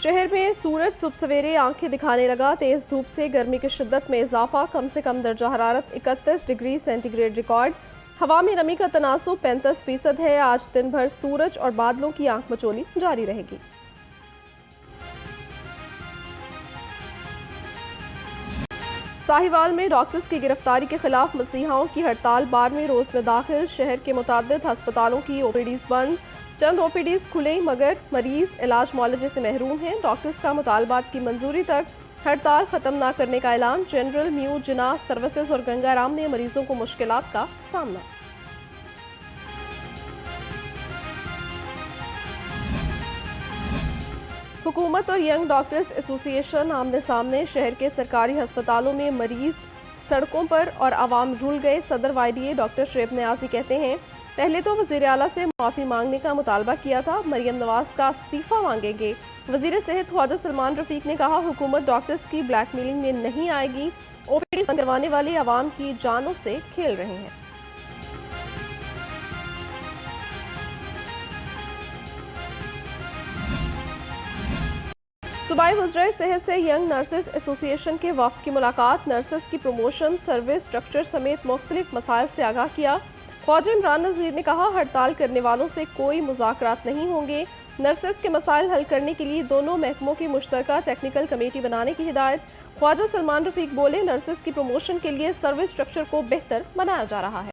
शहर में सूरज सुबह सवेरे आंखें दिखाने लगा। तेज धूप से गर्मी की शिद्दत में इजाफा। कम से कम दर्जा हरारत 31 डिग्री सेंटीग्रेड रिकॉर्ड। हवा में नमी का तनासुब 35% है। आज दिन भर सूरज और बादलों की आंख मचोली जारी रहेगी। साहिवाल में डॉक्टर्स की गिरफ्तारी के खिलाफ मसीहाओं की हड़ताल 12वें रोज में दाखिल। शहर के मुताद्दिद अस्पतालों की ओपीडीज बंद। चंद ओपीडीज खुले मगर मरीज इलाज मुआलजे से महरूम हैं। डॉक्टर्स का मुतालबात की मंजूरी तक हड़ताल खत्म न करने का ऐलान। जनरल न्यू जिना सर्विसेज और गंगाराम में मरीजों को मुश्किलात का सामना। हुकूमत और यंग डॉक्टर्स एसोसिएशन आमने सामने। शहर के सरकारी अस्पतालों में मरीज सड़कों पर और आवाम रुल गए। सदर वाईडीए डॉक्टर शुएब नियाज़ी कहते हैं, पहले तो वज़ीर आला से माफ़ी मांगने का मुतालबा किया था, मरियम नवाज का इस्तीफ़ा मांगेंगे। वज़ीर सेहत ख्वाजा सलमान रफ़ीक ने कहा, हुकूमत डॉक्टर्स की ब्लैकमेलिंग में नहीं आएगी। ओपीडी बंद करवाने वाले आवाम की जानों से खेल रहे हैं। सूबाई वज़ीर सेहत से यंग नर्सेस एसोसिएशन के वफ्द की मुलाकात। नर्सेस की प्रमोशन, सर्विस स्ट्रक्चर समेत मुख्तलिफ मसाइल से आगाह किया। ख्वाजा इमरान नज़ीर ने कहा, हड़ताल करने वालों से कोई मुज़ाकरात नहीं होंगे। नर्सेस के मसाइल हल करने के लिए दोनों महकमों की मुश्तरका टेक्निकल कमेटी बनाने की हिदायत। ख्वाजा सलमान रफ़ीक बोले, नर्सेस की प्रमोशन के लिए सर्विस स्ट्रक्चर को बेहतर बनाया जा रहा है।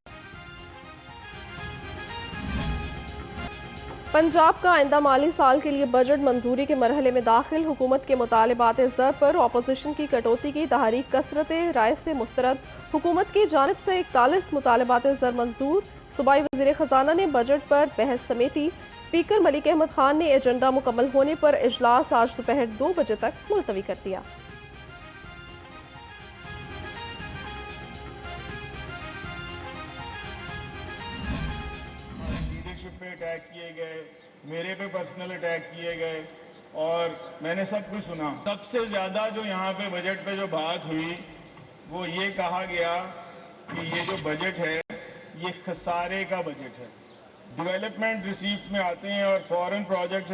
पंजाब का आइंदा माली साल के लिए बजट मंजूरी के मरहले में दाखिल। हुकूमत के मुतालबात ज़र पर अपोजिशन की कटौती की तहरीक कसरत राय से मुस्तरद। हुकूमत की जानिब से 41 मुतालबात ज़र मंजूर। सूबाई वज़ीर ख़जाना ने बजट पर बहस समेटी। स्पीकर मलिक अहमद खान ने एजेंडा मुकम्मल होने पर इजलास आज दोपहर 2 बजे तक मुलतवी कर दिया। पे अटैक किए गए, मेरे पे पर्सनल अटैक किए गए और मैंने सब कुछ सुना। सबसे ज्यादा जो यहाँ पे बजट पे जो बात हुई वो ये कहा गया कि ये जो बजट है ये खसारे का बजट है। डेवलपमेंट रिसीप्ट में आते हैं और फॉरेन प्रोजेक्ट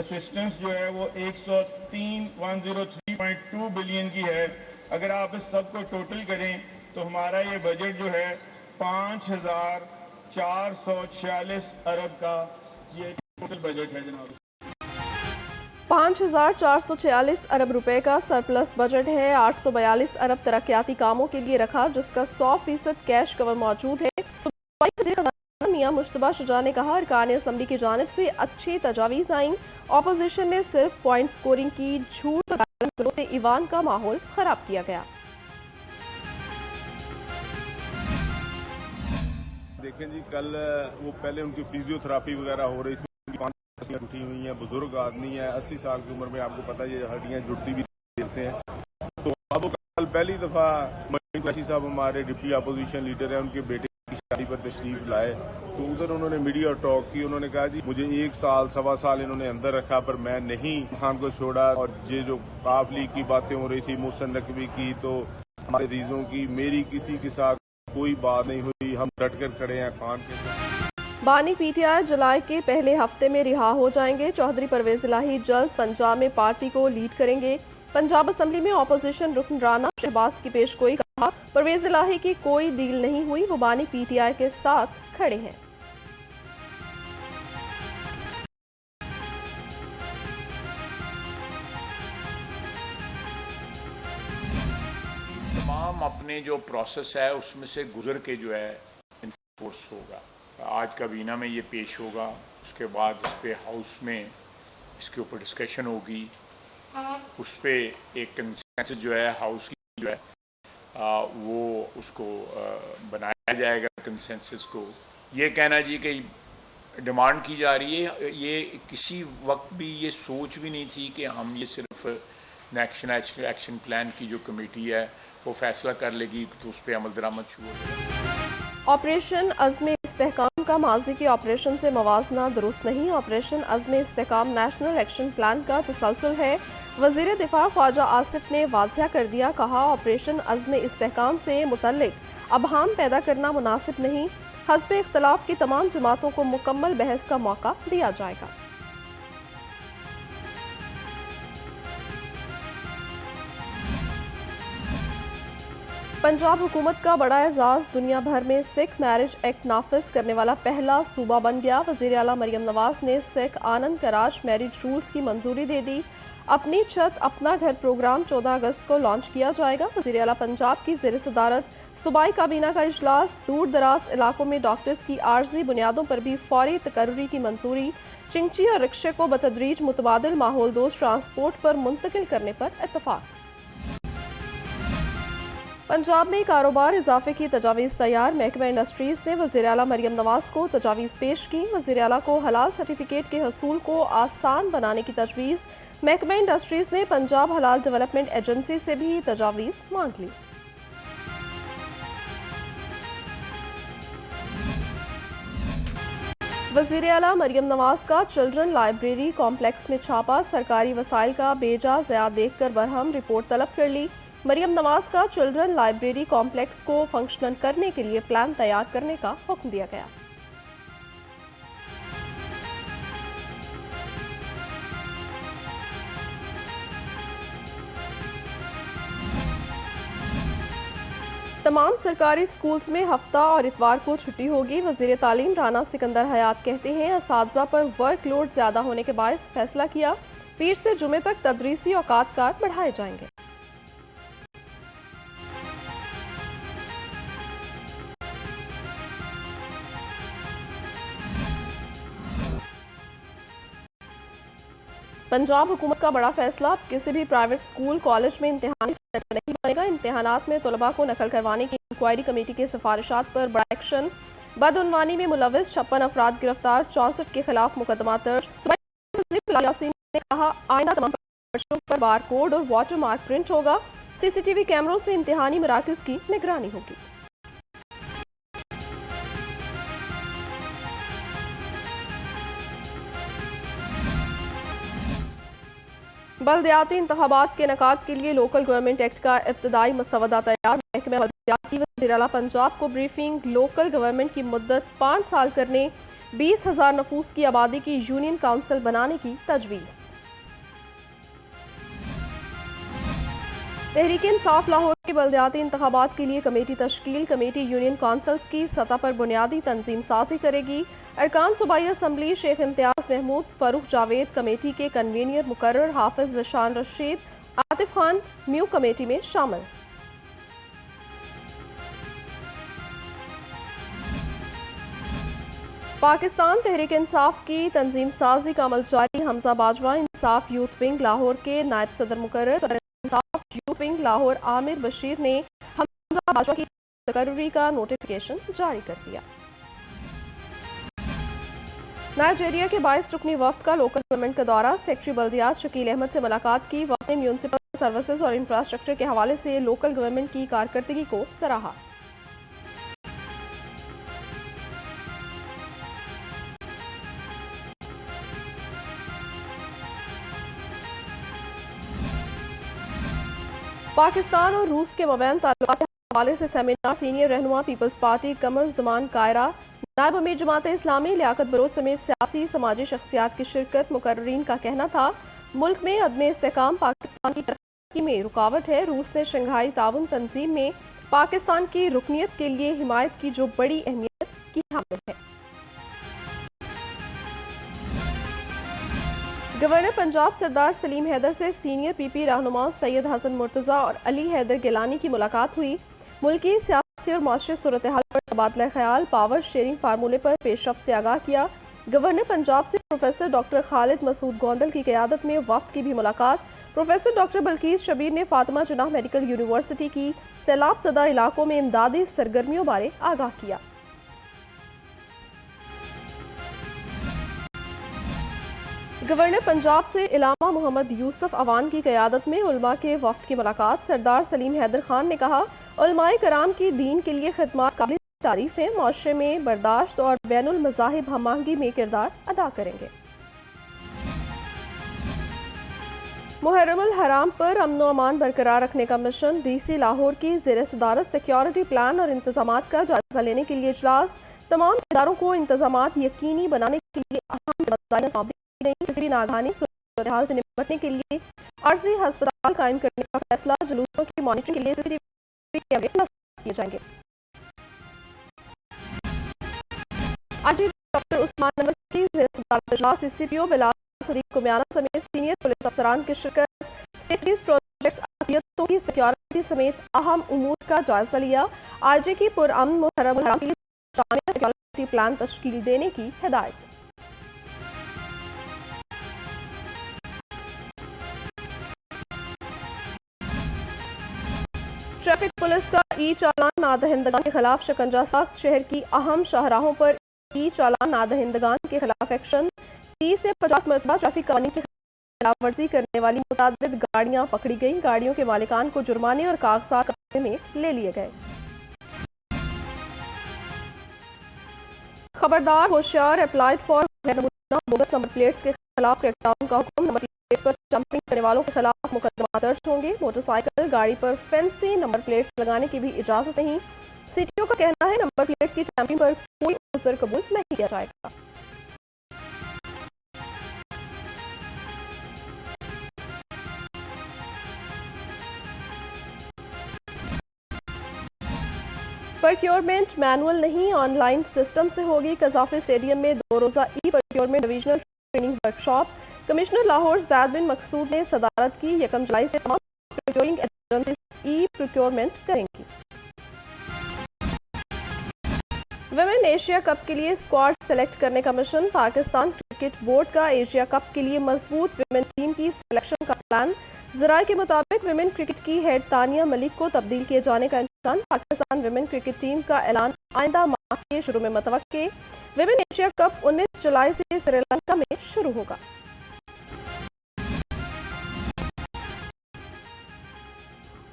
असिस्टेंस जो है वो 103.2 बिलियन की है। अगर आप इस सब को टोटल करें तो हमारा ये बजट जो है 5,446 अरब का ये टोटल बजट है जनाब। 5,446 अरब रुपए का सरप्लस बजट है। 842 अरब तरक्याती कामों के लिए रखा, जिसका 100% कैश कवर मौजूद है। मियां मुश्तबा शुजा ने कहा, अरकान असम्बली की जानिब से अच्छी तजावीज़ आईं। अपोजिशन ने सिर्फ पॉइंट स्कोरिंग की झूठ से ईवान का माहौल खराब किया गया। देखें जी, कल वो पहले उनकी फिजियोथेरापी वगैरह हो रही थी, उठी हुई हैं, बुजुर्ग आदमी है, 80 साल की उम्र में, आपको पता है ये हड्डियां जुड़ती भी देर से हैं। तो अब कल पहली दफा मजीद साहब हमारे डिप्टी अपोजिशन लीडर हैं, उनके बेटे की शादी पर तशरीफ लाए तो उधर उन्होंने मीडिया टॉक की। उन्होंने कहा, जी मुझे 1 साल 1.25 साल इन्होंने अंदर रखा पर मैं नहीं खान को छोड़ा। और ये जो काफली की बातें हो रही थी, मोहसिन नकवी की, तो हमारे अजीजों की, मेरी किसी के साथ कोई बात नहीं हुई। हम डट कर खड़े हैं खान के साथ। बानी पीटीआई जुलाई के पहले हफ्ते में रिहा हो जाएंगे। चौधरी परवेज इलाही जल्द पंजाब में पार्टी को लीड करेंगे। पंजाब असम्बली में अपोजिशन रुकन राना शहबाज की पेशगोई। कहा, परवेज इलाही की कोई डील नहीं हुई, वो बानी पीटीआई के साथ खड़े हैं। तमाम अपने जो प्रोसेस है उसमें से गुजर के जो है इन्फोर्स होगा। आज काबीना में ये पेश होगा, उसके बाद इस पर हाउस में इसके ऊपर डिस्कशन होगी, उस पर एक कंसेंसस जो है हाउस की जो है वो उसको बनाया जाएगा कंसेंसस को। ये कहना जी कि डिमांड की जा रही है, ये किसी वक्त भी ये सोच भी नहीं थी कि हम ये सिर्फ नेशनल एक्शन प्लान की जो कमेटी है वो फैसला कर लेगी तो उस पर अमल दरामद शुरू हो जाएगा। ऑपरेशन अज़्म इस्तेहकाम का माजी के ऑपरेशन से मवाजना दुरुस्त नहीं। ऑपरेशन अज़्म इस्तेहकाम नेशनल एक्शन प्लान का तसलसल है। वज़ीर दिफा ख्वाजा आसिफ ने वाज़ह कर दिया। कहा, ऑपरेशन अज़्म इस्तेहकाम से मुतल्लिक अबहाम पैदा करना मुनासिब नहीं। हस्ब इख्तलाफ की तमाम जमातों को मुकम्मल बहस का मौका दिया जाएगा। पंजाब हुकूमत का बड़ा एजाज, दुनिया भर में सिख मैरिज एक्ट नाफिज करने वाला पहला सूबा बन गया। वज़ीर आला मरियम नवाज ने सिख आनंद कराज मैरिज रूल्स की मंजूरी दे दी। अपनी छत अपना घर प्रोग्राम 14 अगस्त को लॉन्च किया जाएगा। वज़ीर आला पंजाब की ज़ेर सदारत सूबाई काबीना का इजलास। दूर दराज इलाकों में डॉक्टर्स की आर्जी बुनियादों पर भी फौरी तकर्री की मंजूरी। चिंची और रिक्शे को बतदरीज मुतबादिल माहौल दोस्त ट्रांसपोर्ट पर मुंतकिल करने पर इत्तफाक। पंजाब में कारोबार इजाफे की तजावीज़ तैयार। महकमा इंडस्ट्रीज़ ने वज़ीर आला मरियम नवाज को तजावीज़ पेश की। वज़ीर आला को हलाल सर्टिफिकेट के हसूल को आसान बनाने की तजवीज़। महकमा इंडस्ट्रीज़ ने पंजाब हलाल डेवलपमेंट एजेंसी से भी तजावीज़ मांग ली। वज़ीर आला मरियम नवाज का चिल्ड्रन लाइब्रेरी कॉम्प्लेक्स में छापा। सरकारी वसाइल का बेजा ज़या देखकर बरहम रिपोर्ट तलब कर ली। मरियम नवाज का चिल्ड्रन लाइब्रेरी कॉम्प्लेक्स को फंक्शनल करने के लिए प्लान तैयार करने का हुक्म दिया गया। तमाम सरकारी स्कूल्स में हफ्ता और इतवार को छुट्टी होगी। वज़ीर तालीम राना सिकंदर हयात कहते हैं, असातिज़ा पर वर्कलोड ज़्यादा होने के बायस फैसला किया। पीर से जुमे तक तदरीसी औकात कार बढ़ाए जाएंगे। पंजाब हुकूमत का बड़ा फैसला, अब किसी भी प्राइवेट स्कूल कॉलेज में इम्तिहानी सेंटर नहीं बनेगा। इम्तिहानात में तलबा को नकल करवाने की इंक्वायरी कमेटी की सिफारिशात पर बड़ा एक्शन। बदउनवानी में मुलविस 56 अफराद गिरफ्तार, 64 के खिलाफ मुकदमा दर्ज। यासीन ने कहा, आइंदा तमाम पर्चों पर बार कोड और वाटर मार्क प्रिंट होगा। CCTV कैमरों से इम्तिहानी मराकज़ की निगरानी होगी। बल्दियाती इंतखाबात के इनेकाद के लिए लोकल गवर्नमेंट एक्ट का इब्तदाई मसवदा तैयार। महकमा बल्दियात की वज़ीर आला पंजाब को ब्रीफिंग। लोकल गवर्नमेंट की मुद्दत 5 साल करने, 20,000 नफूस की आबादी की यूनियन काउंसिल बनाने की तजवीज़। तहरीक इंसाफ लाहौर के बल्दियाती इंतखाबात के लिए कमेटी तश्कील। कमेटी यूनियन काउंसिल्स की सतह पर बुनियादी तंजीम साजी करेगी। अरकान सूबाई असम्बली शेख इम्तियाज महमूद, फरूख जावेद कमेटी के कन्वीनियर मुकर्रर। हाफिज ज़शान रशीद, आतिफ खान म्यू कमेटी में शामिल। पाकिस्तान तहरीक इंसाफ की तंजीम साजी का अमल जारी। हमजा बाजवा इंसाफ यूथ विंग लाहौर के नायब सदर मुकर्रर। सदर इंसाफ यूथ विंग लाहौर आमिर बशीर ने हमजा बाजवा की तकर्री का नोटिफिकेशन जारी कर दिया। नाइजीरिया के 22 रुकनी वफ्द का लोकल गवर्नमेंट का दौरा। सेक्रेटरी बल्दियात शकील अहमद से मुलाकात की। वफ्द ने म्यूनसिपल सर्विसेज और इंफ्रास्ट्रक्चर के हवाले से लोकल गवर्नमेंट की कारकर्दगी को सराहा। पाकिस्तान और रूस के मबैन ताल्लुकात के हवाले से सेमिनार। सीनियर रहनुमा पीपल्स पार्टी कमर ज़मान कायरा, नायब अमीर जमात इस्लामी लियाकत बलोच समेत सियासी समाजी शख्सियात की शिरकत। मुकर्रीन का कहना था, मुल्क में अदम इस्तेहकाम पाकिस्तान की तरक्की में रुकावट है। रूस ने शंघाई ताउन तंजीम में पाकिस्तान की रुकनीत के लिए हिमायत की जो बड़ी अहमियत की हामिल है। गवर्नर पंजाब सरदार सलीम हैदर से सीनियर PP रहनुमा सैयद हसन मुर्तज़ा और अली हैदर गिलानी की मुलाकात हुई। मुल्की सियासी और माशरे सूरत हाल पर तबादला ख्याल, पावर शेयरिंग फार्मूले पर पेशरफ्त से आगाह किया। गवर्नर पंजाब से प्रोफेसर डॉक्टर खालिद मसूद गोंदल की क़यादत में वफ्द की भी मुलाकात। प्रोफेसर डॉक्टर बल्कीस शबीर ने फातिमा जनाह मेडिकल यूनिवर्सिटी की सैलाब ज़दा इलाकों में इमदादी सरगर्मियों बारे आगाह किया। गवर्नर पंजाब से इलामा मोहम्मद यूसुफ अवान की क़यादत में उलमा के वफ्द की मुलाकात। सरदार सलीम हैदर खान ने कहा, उलमाए कराम की दीन के लिए खिदमत काबिल तारीफ है, माशरे में बर्दाश्त और बैनुल मज़ाहिब हमआहंगी में किरदार अदा करेंगे। मुहर्रमुल हराम पर अमन व अमान बरकरार रखने का मिशन। DC लाहौर की ज़ेर सदारत सिक्योरिटी प्लान और इंतजामात का जायजा लेने के लिए इजलास। तमाम इदारों को इंतजामात यकीनी बनाने के लिए अहम जिम्मेदारियां सौंपी गई। किसी भी नागहानी सूरत हाल से निपटने के लिए आरजी अस्पताल कायम करने का फैसला। जुलूसों की मॉनिटरिंग के लिए CCTV भी कैमरे नस्ब किए जाएंगे। आज डॉक्टर उस्मान नवकी इजलास CCPO बिलाल सदीक कुमियाना समेत सीनियर पुलिस अफसरान की शिरकत, सेफ्टी प्रोजेक्ट्स, अक़लियतों की सिक्योरिटी समेत अहम उमूर का जायजा लिया। आरजे की पुरअमन मुहर्रम के लिए जामिया सिक्योरिटी प्लान तश्कील देने की हिदायत। ट्रैफिक पुलिस का ई चालान नादहिंदगान के खिलाफ शिकंजा साख्त। शहर की अहम शाहराहों पर ई चालान नादहिंदगान के खिलाफ एक्शन। 30 से 50 मरतबा ट्रैफिक कानून की खिलाफ वर्जी करने वाली मुतादिद गाड़ियां पकड़ी गईं। गाड़ियों के मालिकान को जुर्माने और कागजात कब्जे में ले लिए गए। खबरदार, होशियार, applied for bogus number plates के खिलाफ क्रैकडाउन का हुक्म। नंबर प्लेट्स पर जंपिंग करने वालों के खिलाफ मुकदमा दर्ज होंगे। मोटरसाइकिल गाड़ी पर फैंसी नंबर प्लेट्स लगाने की भी इजाजत नहीं। CTO का कहना है नंबर प्लेट्स की टैंपरिंग पर कोई उज़्र कबूल नहीं किया जाएगा। प्रोक्योरमेंट मैनुअल नहीं, ऑनलाइन सिस्टम से होगी। कजाफी स्टेडियम में 2 रोज़ा e procurement divisional training workshop. Commissioner Lahore Zaid bin Maqsood ने सदारत की। 1 जुलाई से तमाम प्रोक्योरिंग एजेंसीज ई प्रोक्योरमेंट करेंगी। विमेन एशिया कप के लिए स्क्वाड सेलेक्ट करने का मिशन। पाकिस्तान क्रिकेट बोर्ड का एशिया कप के लिए मजबूत विमेन टीम की सिलेक्शन का प्लान। ज़राए के मुताबिक विमेन क्रिकेट की हेड तानिया मलिक को तब्दील किए जाने का इम्कान। पाकिस्तान विमेन क्रिकेट टीम का ऐलान आइंदा माह के शुरू में मुतवक्के। विमेन एशिया कप 19 जुलाई से श्रीलंका में शुरू होगा।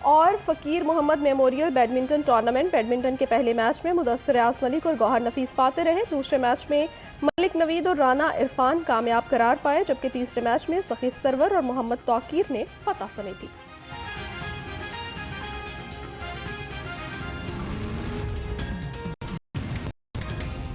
और Fakir Mohammad memorial badminton tournament. Badminton के पहले मैच में मुदस्सिर रियाज मलिक और गौहर नफीस फाते रहे। दूसरे मैच में मलिक नवीद और राना इरफान कामयाब करार पाए, जबकि तीसरे मैच में सखी सरवर और मोहम्मद तौकीर ने फतह समेटी।